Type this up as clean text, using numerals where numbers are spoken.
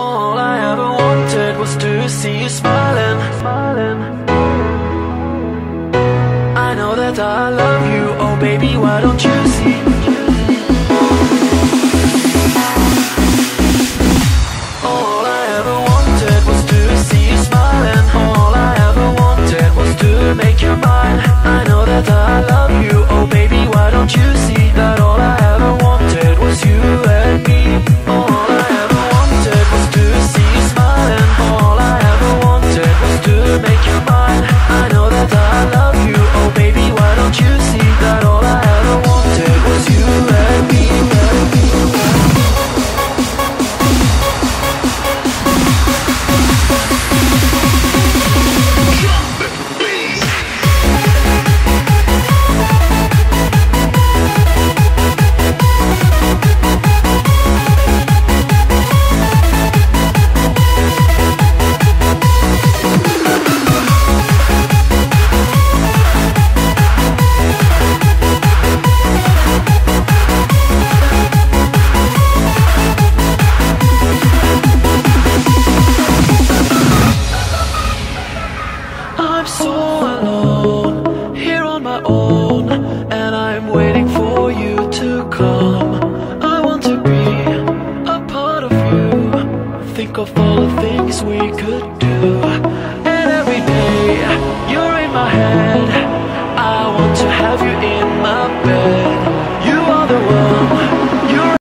All I ever wanted was to see you smiling. I know that I love you, oh baby, why don't you see? All I ever wanted was to see you smiling. All I ever wanted was to make you mine. I know that I love you, oh baby, why don't you see that all I ever wanted was you and me. All I ever wanted was to see you smiling. All I ever wanted was to make you mine. I know that I love you, oh baby, why don't you see that all I ever wanted was you and me. I'm so alone, here on my own, and I'm waiting for you to come. I want to be a part of you, think of all the things we could do. And every day, you're in my head,